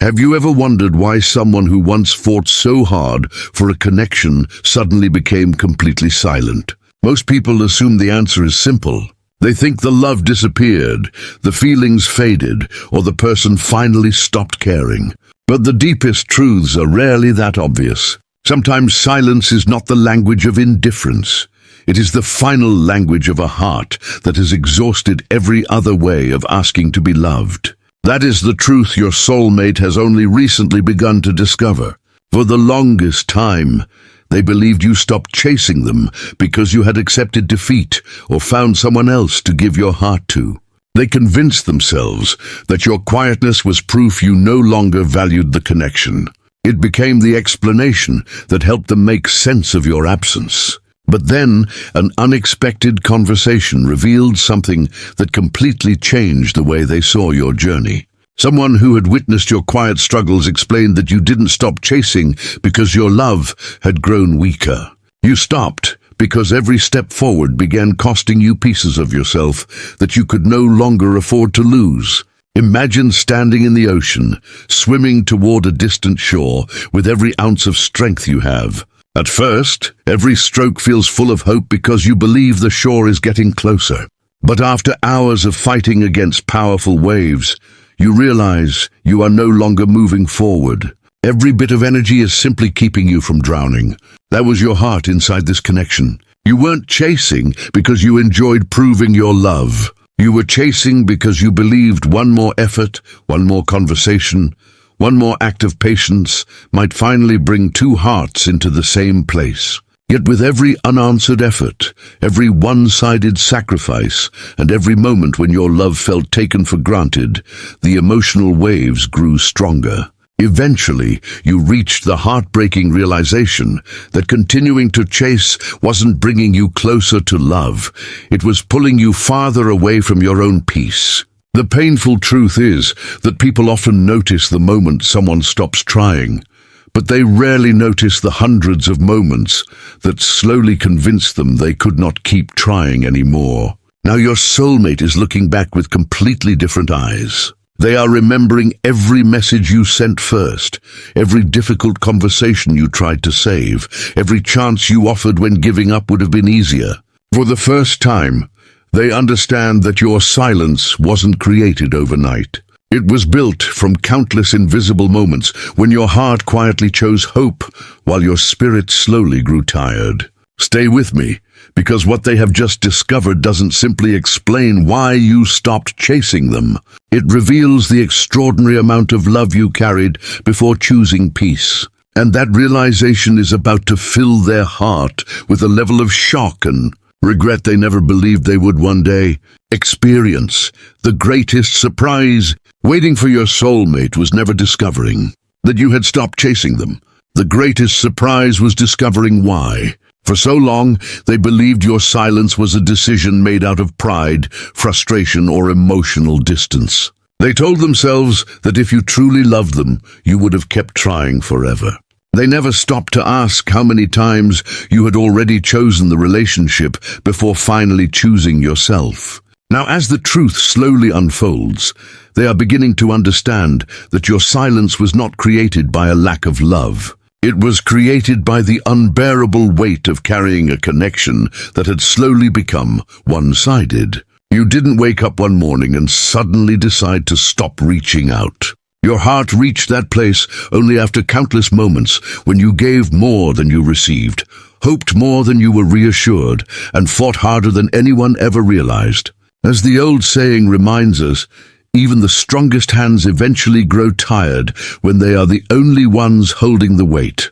Have you ever wondered why someone who once fought so hard for a connection suddenly became completely silent? Most people assume the answer is simple. They think the love disappeared, the feelings faded, or the person finally stopped caring. But the deepest truths are rarely that obvious. Sometimes silence is not the language of indifference. It is the final language of a heart that has exhausted every other way of asking to be loved. That is the truth your soulmate has only recently begun to discover. For the longest time, they believed you stopped chasing them because you had accepted defeat or found someone else to give your heart to. They convinced themselves that your quietness was proof you no longer valued the connection. It became the explanation that helped them make sense of your absence. But then, an unexpected conversation revealed something that completely changed the way they saw your journey. Someone who had witnessed your quiet struggles explained that you didn't stop chasing because your love had grown weaker. You stopped because every step forward began costing you pieces of yourself that you could no longer afford to lose. Imagine standing in the ocean, swimming toward a distant shore with every ounce of strength you have. At first, every stroke feels full of hope because you believe the shore is getting closer. But after hours of fighting against powerful waves, you realize you are no longer moving forward. Every bit of energy is simply keeping you from drowning. That was your heart inside this connection. You weren't chasing because you enjoyed proving your love. You were chasing because you believed one more effort, one more conversation, one more act of patience might finally bring two hearts into the same place. Yet with every unanswered effort, every one-sided sacrifice, and every moment when your love felt taken for granted, the emotional waves grew stronger. Eventually, you reached the heartbreaking realization that continuing to chase wasn't bringing you closer to love. It was pulling you farther away from your own peace. The painful truth is that people often notice the moment someone stops trying, but they rarely notice the hundreds of moments that slowly convince them they could not keep trying anymore. Now your soulmate is looking back with completely different eyes. They are remembering every message you sent first, every difficult conversation you tried to save, every chance you offered when giving up would have been easier. For the first time, they understand that your silence wasn't created overnight. It was built from countless invisible moments when your heart quietly chose hope while your spirit slowly grew tired. Stay with me, because what they have just discovered doesn't simply explain why you stopped chasing them. It reveals the extraordinary amount of love you carried before choosing peace. And that realization is about to fill their heart with a level of shock and regret they never believed they would one day experience. The greatest surprise waiting for your soulmate was never discovering that you had stopped chasing them. The greatest surprise was discovering why. For so long, they believed your silence was a decision made out of pride, frustration, or emotional distance. They told themselves that if you truly loved them, you would have kept trying forever. They never stopped to ask how many times you had already chosen the relationship before finally choosing yourself. Now, as the truth slowly unfolds, they are beginning to understand that your silence was not created by a lack of love. It was created by the unbearable weight of carrying a connection that had slowly become one-sided. You didn't wake up one morning and suddenly decide to stop reaching out. Your heart reached that place only after countless moments when you gave more than you received, hoped more than you were reassured, and fought harder than anyone ever realized. As the old saying reminds us, even the strongest hands eventually grow tired when they are the only ones holding the weight.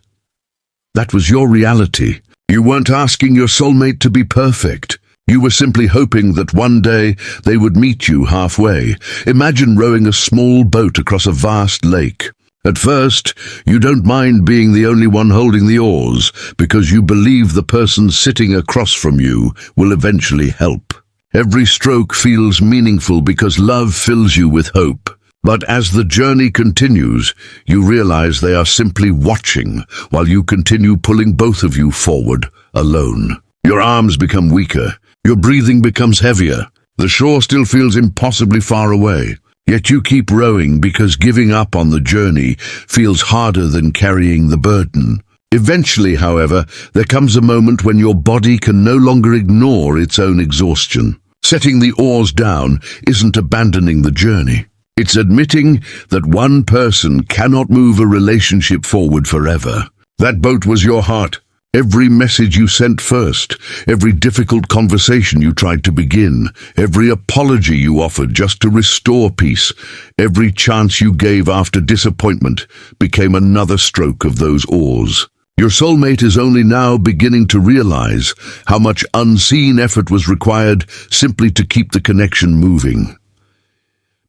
That was your reality. You weren't asking your soulmate to be perfect. You were simply hoping that one day they would meet you halfway. Imagine rowing a small boat across a vast lake. At first, you don't mind being the only one holding the oars because you believe the person sitting across from you will eventually help. Every stroke feels meaningful because love fills you with hope. But as the journey continues, you realize they are simply watching while you continue pulling both of you forward, alone. Your arms become weaker. Your breathing becomes heavier. The shore still feels impossibly far away. Yet you keep rowing because giving up on the journey feels harder than carrying the burden. Eventually, however, there comes a moment when your body can no longer ignore its own exhaustion. Setting the oars down isn't abandoning the journey. It's admitting that one person cannot move a relationship forward forever. That boat was your heart. Every message you sent first, every difficult conversation you tried to begin, every apology you offered just to restore peace, every chance you gave after disappointment became another stroke of those oars. Your soulmate is only now beginning to realize how much unseen effort was required simply to keep the connection moving.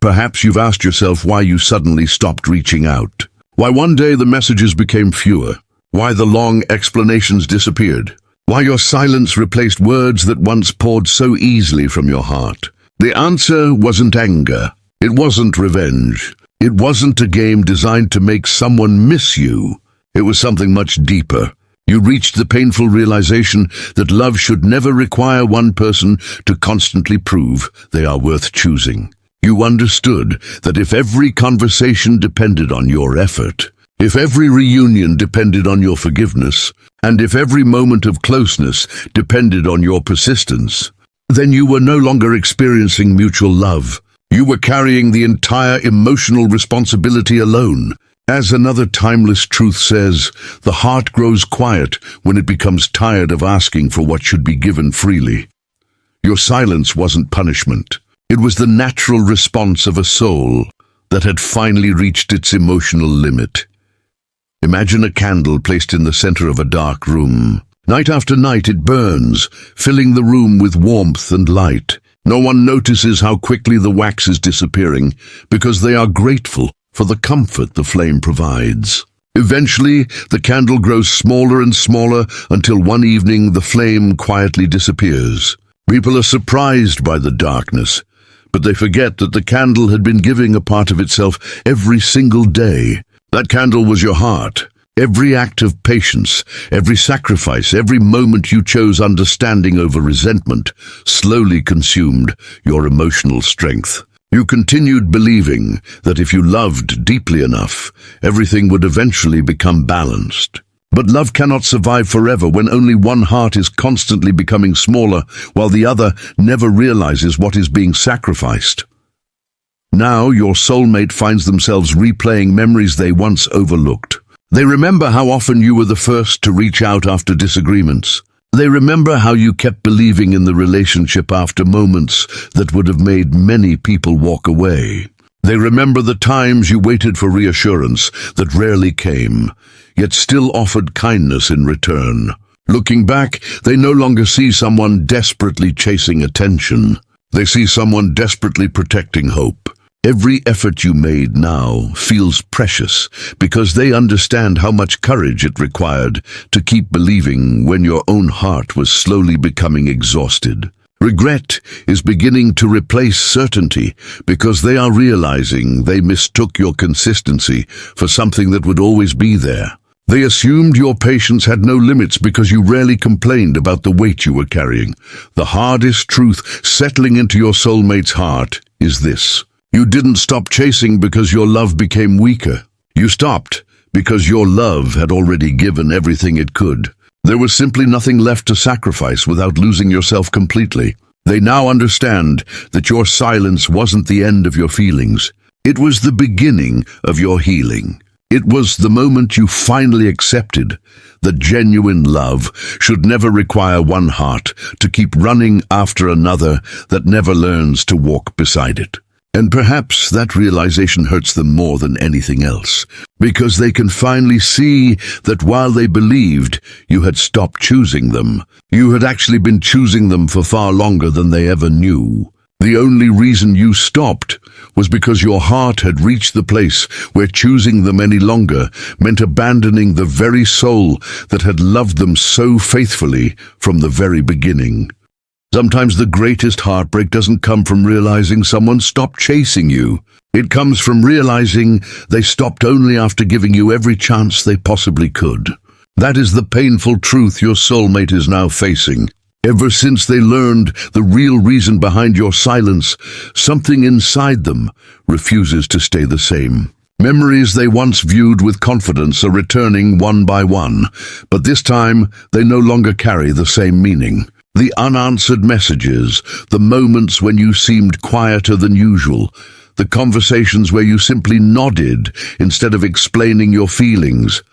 Perhaps you've asked yourself why you suddenly stopped reaching out. Why one day the messages became fewer. Why the long explanations disappeared. Why your silence replaced words that once poured so easily from your heart. The answer wasn't anger. It wasn't revenge. It wasn't a game designed to make someone miss you. It was something much deeper. You reached the painful realization that love should never require one person to constantly prove they are worth choosing. You understood that if every conversation depended on your effort, if every reunion depended on your forgiveness, and if every moment of closeness depended on your persistence, then you were no longer experiencing mutual love. You were carrying the entire emotional responsibility alone. As another timeless truth says, the heart grows quiet when it becomes tired of asking for what should be given freely. Your silence wasn't punishment. It was the natural response of a soul that had finally reached its emotional limit. Imagine a candle placed in the center of a dark room. Night after night it burns, filling the room with warmth and light. No one notices how quickly the wax is disappearing because they are grateful for the comfort the flame provides. Eventually, the candle grows smaller and smaller until one evening the flame quietly disappears. People are surprised by the darkness, but they forget that the candle had been giving a part of itself every single day. That candle was your heart. Every act of patience, every sacrifice, every moment you chose understanding over resentment slowly consumed your emotional strength. You continued believing that if you loved deeply enough, everything would eventually become balanced. But love cannot survive forever when only one heart is constantly becoming smaller while the other never realizes what is being sacrificed. Now your soulmate finds themselves replaying memories they once overlooked. They remember how often you were the first to reach out after disagreements. They remember how you kept believing in the relationship after moments that would have made many people walk away. They remember the times you waited for reassurance that rarely came, yet still offered kindness in return. Looking back, they no longer see someone desperately chasing attention. They see someone desperately protecting hope. Every effort you made now feels precious because they understand how much courage it required to keep believing when your own heart was slowly becoming exhausted. Regret is beginning to replace certainty because they are realizing they mistook your consistency for something that would always be there. They assumed your patience had no limits because you rarely complained about the weight you were carrying. The hardest truth settling into your soulmate's heart is this. You didn't stop chasing because your love became weaker. You stopped because your love had already given everything it could. There was simply nothing left to sacrifice without losing yourself completely. They now understand that your silence wasn't the end of your feelings. It was the beginning of your healing. It was the moment you finally accepted that genuine love should never require one heart to keep running after another that never learns to walk beside it. And perhaps that realization hurts them more than anything else, because they can finally see that while they believed you had stopped choosing them, you had actually been choosing them for far longer than they ever knew. The only reason you stopped was because your heart had reached the place where choosing them any longer meant abandoning the very soul that had loved them so faithfully from the very beginning. Sometimes the greatest heartbreak doesn't come from realizing someone stopped chasing you. It comes from realizing they stopped only after giving you every chance they possibly could. That is the painful truth your soulmate is now facing. Ever since they learned the real reason behind your silence, something inside them refuses to stay the same. Memories they once viewed with confidence are returning one by one, but this time they no longer carry the same meaning. The unanswered messages, the moments when you seemed quieter than usual, the conversations where you simply nodded instead of explaining your feelings.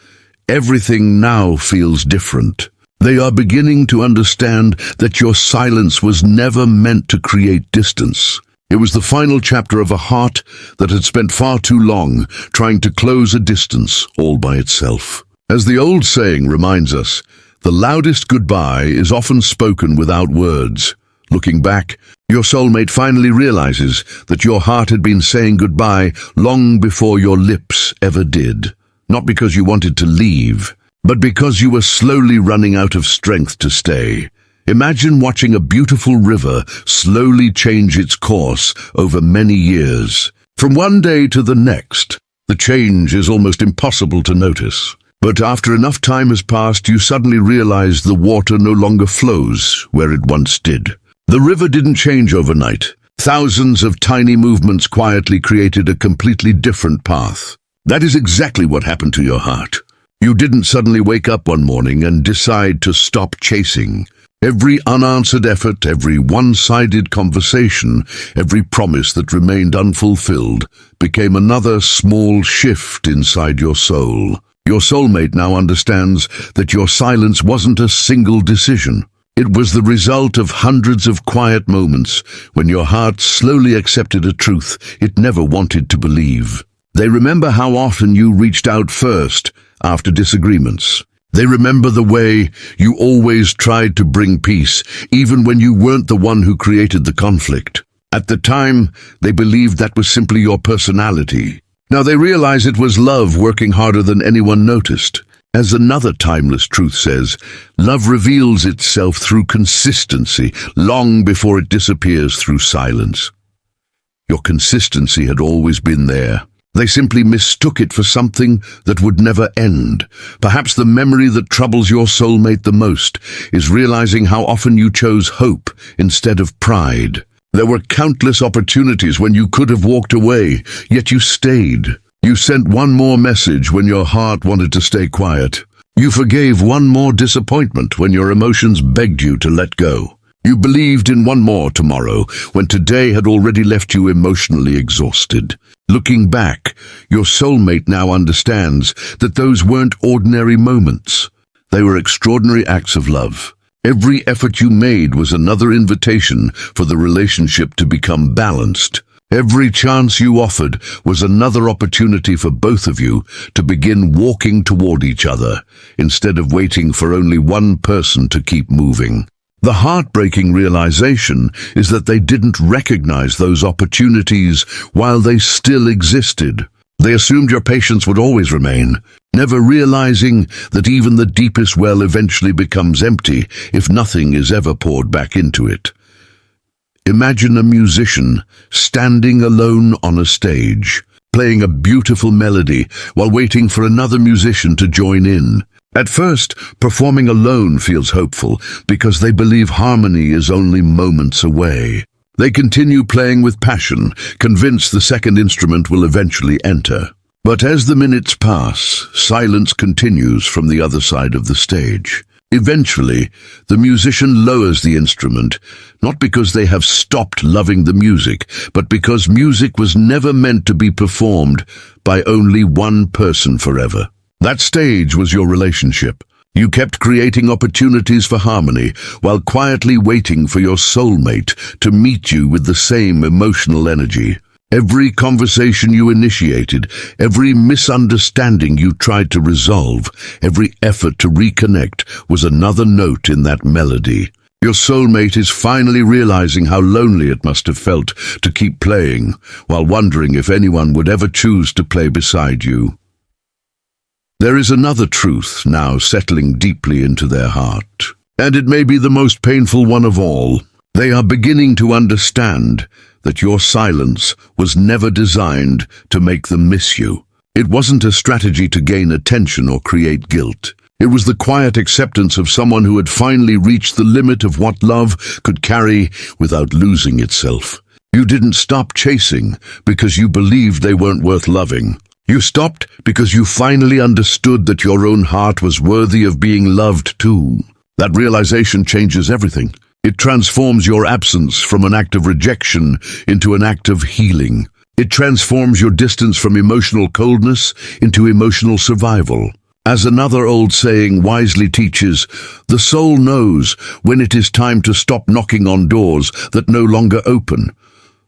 Everything now feels different. They are beginning to understand that your silence was never meant to create distance. It was the final chapter of a heart that had spent far too long trying to close a distance all by itself. As the old saying reminds us, the loudest goodbye is often spoken without words. Looking back, your soulmate finally realizes that your heart had been saying goodbye long before your lips ever did. Not because you wanted to leave, but because you were slowly running out of strength to stay. Imagine watching a beautiful river slowly change its course over many years. From one day to the next, the change is almost impossible to notice. But after enough time has passed, you suddenly realize the water no longer flows where it once did. The river didn't change overnight. Thousands of tiny movements quietly created a completely different path. That is exactly what happened to your heart. You didn't suddenly wake up one morning and decide to stop chasing. Every unanswered effort, every one-sided conversation, every promise that remained unfulfilled became another small shift inside your soul. Your soulmate now understands that your silence wasn't a single decision. It was the result of hundreds of quiet moments when your heart slowly accepted a truth it never wanted to believe. They remember how often you reached out first after disagreements. They remember the way you always tried to bring peace, even when you weren't the one who created the conflict. At the time, they believed that was simply your personality. Now they realize it was love working harder than anyone noticed. As another timeless truth says, love reveals itself through consistency, long before it disappears through silence. Your consistency had always been there. They simply mistook it for something that would never end. Perhaps the memory that troubles your soulmate the most is realizing how often you chose hope instead of pride. There were countless opportunities when you could have walked away, yet you stayed. You sent one more message when your heart wanted to stay quiet. You forgave one more disappointment when your emotions begged you to let go. You believed in one more tomorrow when today had already left you emotionally exhausted. Looking back, your soulmate now understands that those weren't ordinary moments. They were extraordinary acts of love. Every effort you made was another invitation for the relationship to become balanced. Every chance you offered was another opportunity for both of you to begin walking toward each other, instead of waiting for only one person to keep moving. The heartbreaking realization is that they didn't recognize those opportunities while they still existed. They assumed your patience would always remain, never realizing that even the deepest well eventually becomes empty if nothing is ever poured back into it. Imagine a musician standing alone on a stage, playing a beautiful melody while waiting for another musician to join in. At first, performing alone feels hopeful because they believe harmony is only moments away. They continue playing with passion, convinced the second instrument will eventually enter. But as the minutes pass, silence continues from the other side of the stage. Eventually, the musician lowers the instrument, not because they have stopped loving the music, but because music was never meant to be performed by only one person forever. That stage was your relationship. You kept creating opportunities for harmony while quietly waiting for your soulmate to meet you with the same emotional energy. Every conversation you initiated, every misunderstanding you tried to resolve, every effort to reconnect was another note in that melody. Your soulmate is finally realizing how lonely it must have felt to keep playing while wondering if anyone would ever choose to play beside you. There is another truth now settling deeply into their heart, and it may be the most painful one of all. They are beginning to understand that your silence was never designed to make them miss you. It wasn't a strategy to gain attention or create guilt. It was the quiet acceptance of someone who had finally reached the limit of what love could carry without losing itself. You didn't stop chasing because you believed they weren't worth loving. You stopped because you finally understood that your own heart was worthy of being loved too. That realization changes everything. It transforms your absence from an act of rejection into an act of healing. It transforms your distance from emotional coldness into emotional survival. As another old saying wisely teaches, the soul knows when it is time to stop knocking on doors that no longer open.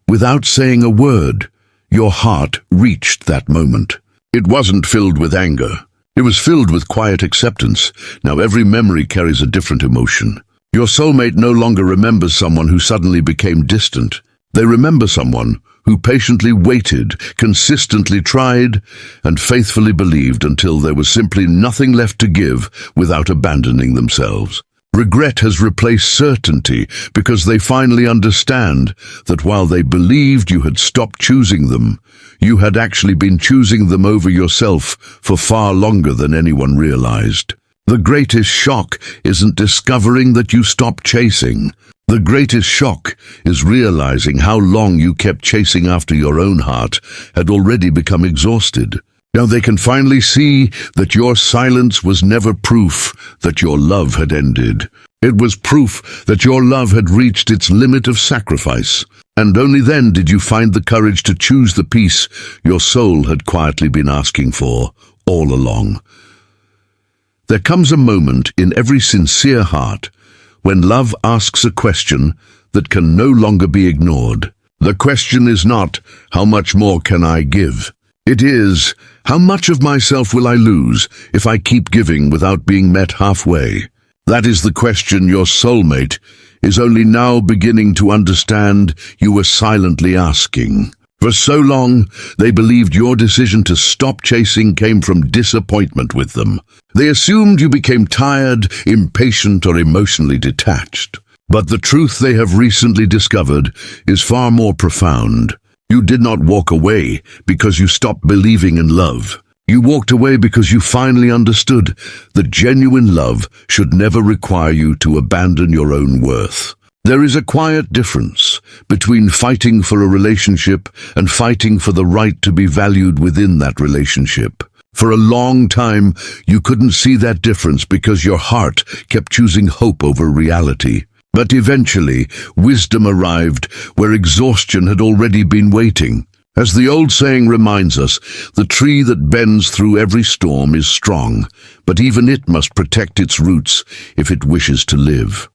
Without saying a word, your heart reached that moment. It wasn't filled with anger. It was filled with quiet acceptance. Now every memory carries a different emotion. Your soulmate no longer remembers someone who suddenly became distant. They remember someone who patiently waited, consistently tried, and faithfully believed until there was simply nothing left to give without abandoning themselves. Regret has replaced certainty because they finally understand that while they believed you had stopped choosing them, you had actually been choosing them over yourself for far longer than anyone realized. The greatest shock isn't discovering that you stopped chasing. The greatest shock is realizing how long you kept chasing after your own heart had already become exhausted. Now they can finally see that your silence was never proof that your love had ended. It was proof that your love had reached its limit of sacrifice. And only then did you find the courage to choose the peace your soul had quietly been asking for all along. There comes a moment in every sincere heart when love asks a question that can no longer be ignored. The question is not, how much more can I give? It is, how much of myself will I lose if I keep giving without being met halfway? That is the question your soulmate is only now beginning to understand you were silently asking. For so long, they believed your decision to stop chasing came from disappointment with them. They assumed you became tired, impatient, or emotionally detached. But the truth they have recently discovered is far more profound. You did not walk away because you stopped believing in love. You walked away because you finally understood that genuine love should never require you to abandon your own worth. There is a quiet difference between fighting for a relationship and fighting for the right to be valued within that relationship. For a long time, you couldn't see that difference because your heart kept choosing hope over reality. But eventually, wisdom arrived where exhaustion had already been waiting. As the old saying reminds us, the tree that bends through every storm is strong, but even it must protect its roots if it wishes to live.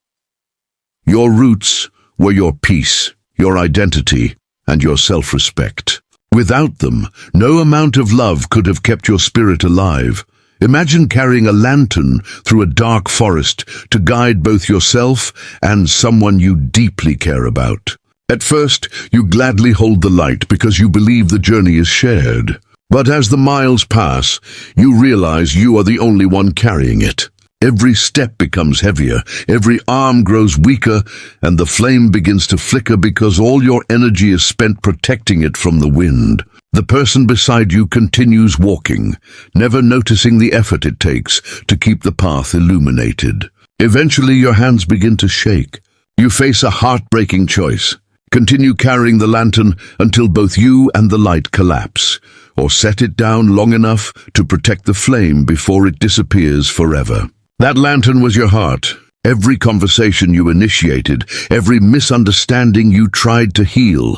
Your roots were your peace, your identity, and your self-respect. Without them, no amount of love could have kept your spirit alive. Imagine carrying a lantern through a dark forest to guide both yourself and someone you deeply care about. At first, you gladly hold the light because you believe the journey is shared. But as the miles pass, you realize you are the only one carrying it. Every step becomes heavier, every arm grows weaker, and the flame begins to flicker because all your energy is spent protecting it from the wind. The person beside you continues walking, never noticing the effort it takes to keep the path illuminated. Eventually, your hands begin to shake. You face a heartbreaking choice. Continue carrying the lantern until both you and the light collapse, or set it down long enough to protect the flame before it disappears forever. That lantern was your heart. Every conversation you initiated, every misunderstanding you tried to heal,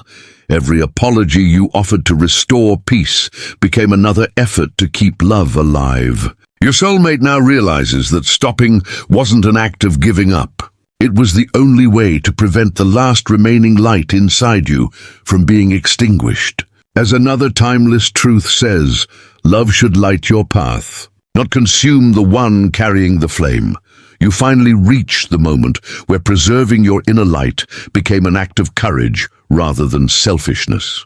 every apology you offered to restore peace became another effort to keep love alive. Your soulmate now realizes that stopping wasn't an act of giving up. It was the only way to prevent the last remaining light inside you from being extinguished. As another timeless truth says, love should light your path, not consume the one carrying the flame. You finally reached the moment where preserving your inner light became an act of courage rather than selfishness.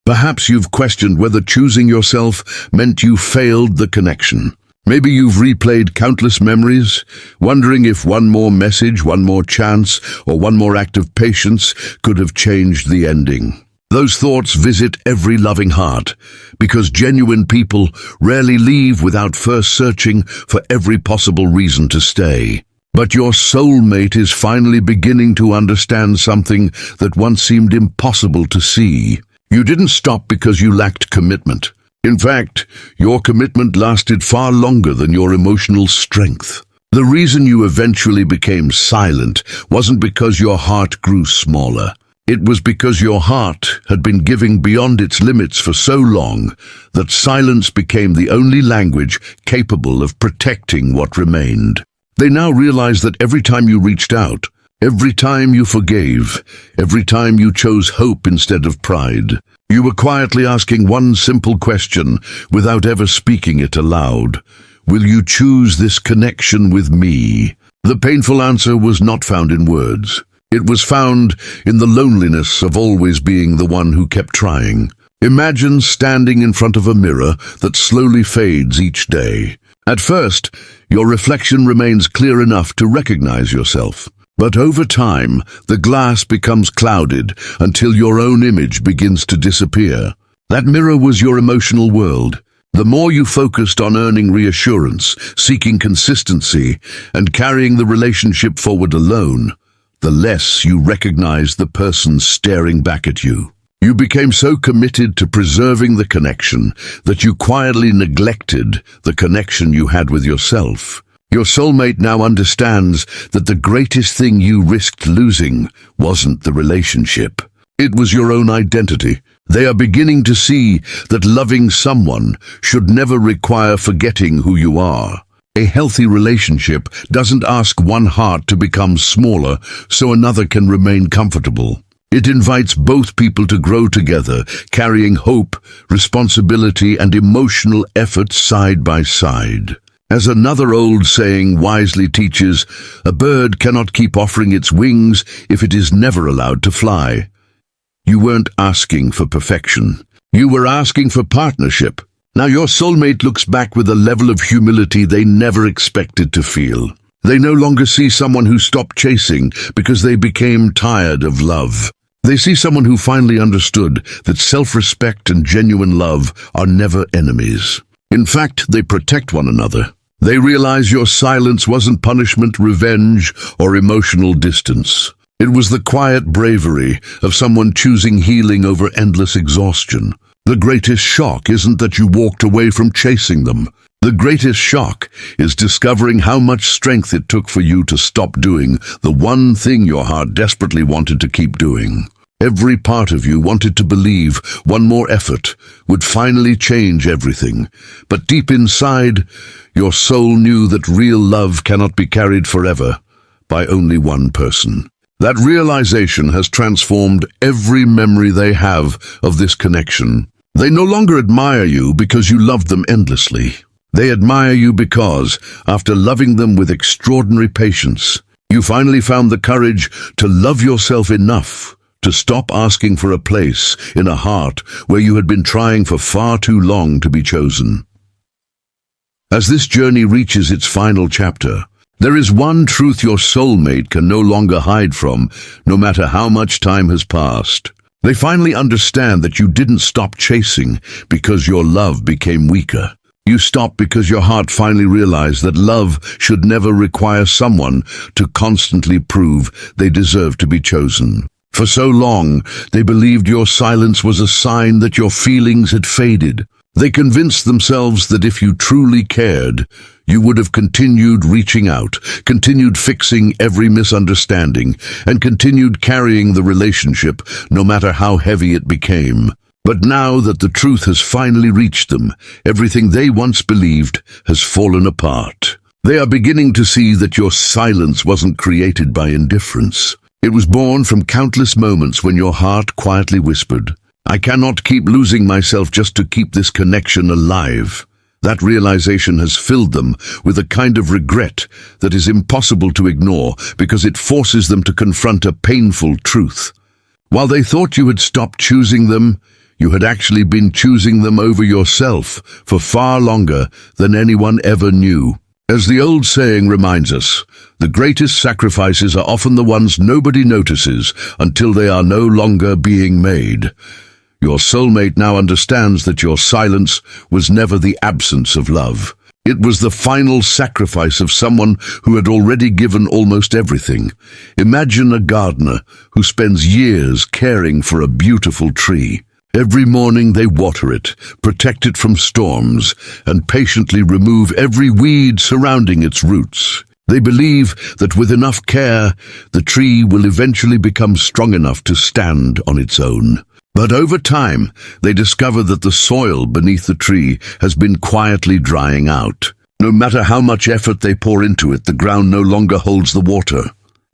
Perhaps you've questioned whether choosing yourself meant you failed the connection. Maybe you've replayed countless memories, wondering if one more message, one more chance, or one more act of patience could have changed the ending. Those thoughts visit every loving heart, because genuine people rarely leave without first searching for every possible reason to stay. But your soulmate is finally beginning to understand something that once seemed impossible to see. You didn't stop because you lacked commitment. In fact, your commitment lasted far longer than your emotional strength. The reason you eventually became silent wasn't because your heart grew smaller. It was because your heart had been giving beyond its limits for so long that silence became the only language capable of protecting what remained. They now realize that every time you reached out, every time you forgave, every time you chose hope instead of pride, you were quietly asking one simple question without ever speaking it aloud. Will you choose this connection with me? The painful answer was not found in words. It was found in the loneliness of always being the one who kept trying. Imagine standing in front of a mirror that slowly fades each day. At first, your reflection remains clear enough to recognize yourself. But over time, the glass becomes clouded until your own image begins to disappear. That mirror was your emotional world. The more you focused on earning reassurance, seeking consistency, and carrying the relationship forward alone, the less you recognized the person staring back at you. You became so committed to preserving the connection that you quietly neglected the connection you had with yourself. Your soulmate now understands that the greatest thing you risked losing wasn't the relationship. It was your own identity. They are beginning to see that loving someone should never require forgetting who you are. A healthy relationship doesn't ask one heart to become smaller so another can remain comfortable. It invites both people to grow together, carrying hope, responsibility, and emotional effort side by side. As another old saying wisely teaches, a bird cannot keep offering its wings if it is never allowed to fly. You weren't asking for perfection. You were asking for partnership. Now your soulmate looks back with a level of humility they never expected to feel. They no longer see someone who stopped chasing because they became tired of love. They see someone who finally understood that self-respect and genuine love are never enemies. In fact, they protect one another. They realize your silence wasn't punishment, revenge, or emotional distance. It was the quiet bravery of someone choosing healing over endless exhaustion. The greatest shock isn't that you walked away from chasing them. The greatest shock is discovering how much strength it took for you to stop doing the one thing your heart desperately wanted to keep doing. Every part of you wanted to believe one more effort would finally change everything. But deep inside, your soul knew that real love cannot be carried forever by only one person. That realization has transformed every memory they have of this connection. They no longer admire you because you loved them endlessly. They admire you because, after loving them with extraordinary patience, you finally found the courage to love yourself enough to stop asking for a place in a heart where you had been trying for far too long to be chosen. As this journey reaches its final chapter, there is one truth your soulmate can no longer hide from, no matter how much time has passed. They finally understand that you didn't stop chasing because your love became weaker. You stopped because your heart finally realized that love should never require someone to constantly prove they deserve to be chosen. For so long, they believed your silence was a sign that your feelings had faded. They convinced themselves that if you truly cared, you would have continued reaching out, continued fixing every misunderstanding, and continued carrying the relationship no matter how heavy it became. But now that the truth has finally reached them, everything they once believed has fallen apart. They are beginning to see that your silence wasn't created by indifference. It was born from countless moments when your heart quietly whispered, "I cannot keep losing myself just to keep this connection alive." That realization has filled them with a kind of regret that is impossible to ignore because it forces them to confront a painful truth. While they thought you had stopped choosing them, you had actually been choosing them over yourself for far longer than anyone ever knew. As the old saying reminds us, the greatest sacrifices are often the ones nobody notices until they are no longer being made. Your soulmate now understands that your silence was never the absence of love. It was the final sacrifice of someone who had already given almost everything. Imagine a gardener who spends years caring for a beautiful tree. Every morning they water it, protect it from storms, and patiently remove every weed surrounding its roots. They believe that with enough care, the tree will eventually become strong enough to stand on its own. But over time, they discover that the soil beneath the tree has been quietly drying out. No matter how much effort they pour into it, the ground no longer holds the water.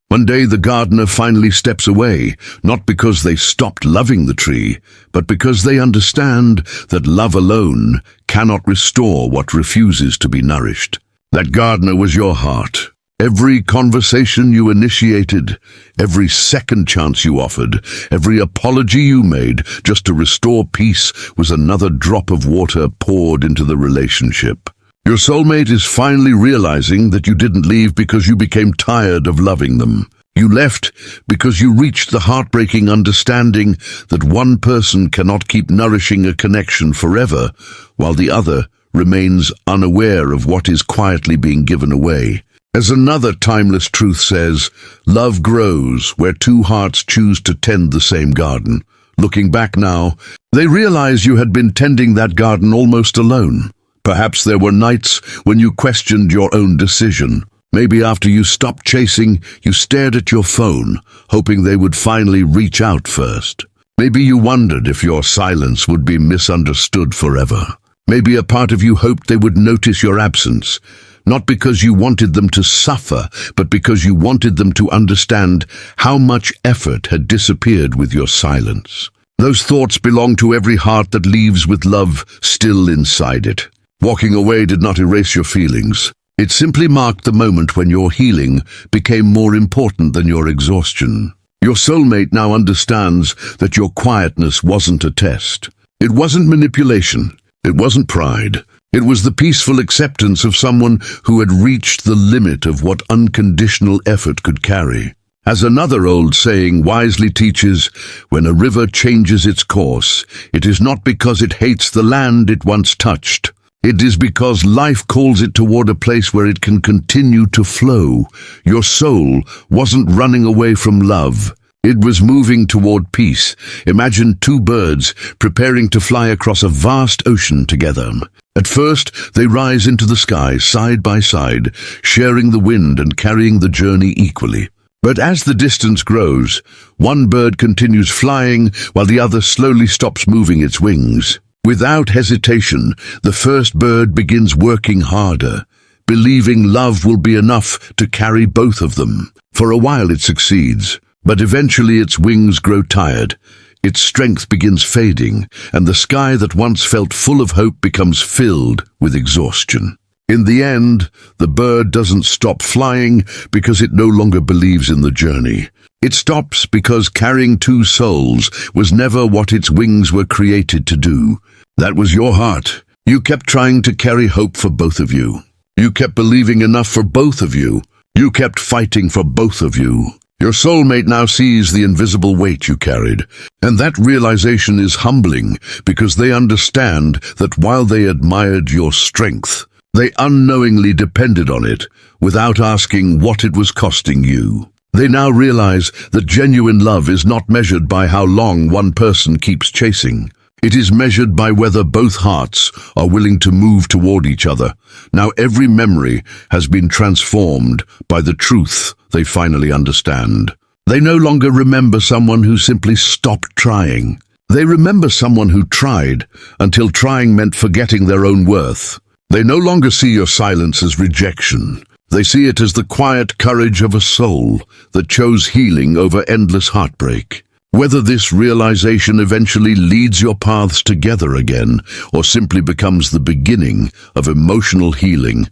One day the gardener finally steps away, not because they stopped loving the tree, but because they understand that love alone cannot restore what refuses to be nourished. That gardener was your heart. Every conversation you initiated, every second chance you offered, every apology you made just to restore peace was another drop of water poured into the relationship. Your soulmate is finally realizing that you didn't leave because you became tired of loving them. You left because you reached the heartbreaking understanding that one person cannot keep nourishing a connection forever, while the other remains unaware of what is quietly being given away. As another timeless truth says, love grows where two hearts choose to tend the same garden. Looking back now, they realize you had been tending that garden almost alone. Perhaps there were nights when you questioned your own decision. Maybe after you stopped chasing, you stared at your phone, hoping they would finally reach out first. Maybe you wondered if your silence would be misunderstood forever. Maybe a part of you hoped they would notice your absence, not because you wanted them to suffer, but because you wanted them to understand how much effort had disappeared with your silence. Those thoughts belong to every heart that leaves with love still inside it. Walking away did not erase your feelings. It simply marked the moment when your healing became more important than your exhaustion. Your soulmate now understands that your quietness wasn't a test. It wasn't manipulation. It wasn't pride. It was the peaceful acceptance of someone who had reached the limit of what unconditional effort could carry. As another old saying wisely teaches, when a river changes its course, it is not because it hates the land it once touched. It is because life calls it toward a place where it can continue to flow. Your soul wasn't running away from love. It was moving toward peace. Imagine two birds preparing to fly across a vast ocean together. At first, they rise into the sky side by side, sharing the wind and carrying the journey equally. But as the distance grows, one bird continues flying while the other slowly stops moving its wings. Without hesitation, the first bird begins working harder, believing love will be enough to carry both of them. For a while it succeeds, but eventually its wings grow tired. Its strength begins fading, and the sky that once felt full of hope becomes filled with exhaustion. In the end, the bird doesn't stop flying because it no longer believes in the journey. It stops because carrying two souls was never what its wings were created to do. That was your heart. You kept trying to carry hope for both of you. You kept believing enough for both of you. You kept fighting for both of you. Your soulmate now sees the invisible weight you carried, and that realization is humbling because they understand that while they admired your strength, they unknowingly depended on it without asking what it was costing you. They now realize that genuine love is not measured by how long one person keeps chasing. It is measured by whether both hearts are willing to move toward each other. Now every memory has been transformed by the truth they finally understand. They no longer remember someone who simply stopped trying. They remember someone who tried until trying meant forgetting their own worth. They no longer see your silence as rejection. They see it as the quiet courage of a soul that chose healing over endless heartbreak. Whether this realization eventually leads your paths together again or simply becomes the beginning of emotional healing,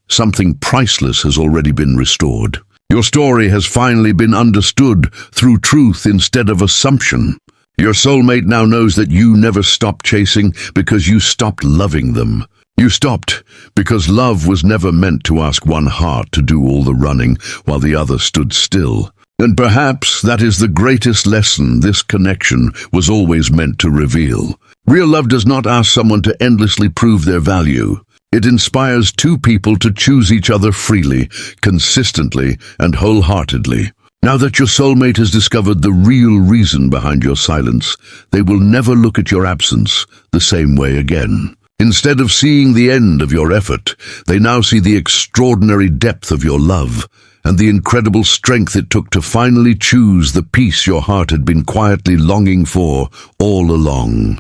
something priceless has already been restored. Your story has finally been understood through truth instead of assumption. Your soulmate now knows that you never stopped chasing because you stopped loving them. You stopped because love was never meant to ask one heart to do all the running while the other stood still. And perhaps that is the greatest lesson this connection was always meant to reveal. Real love does not ask someone to endlessly prove their value. It inspires two people to choose each other freely, consistently, and wholeheartedly. Now that your soulmate has discovered the real reason behind your silence, they will never look at your absence the same way again. Instead of seeing the end of your effort, they now see the extraordinary depth of your love and the incredible strength it took to finally choose the peace your heart had been quietly longing for all along.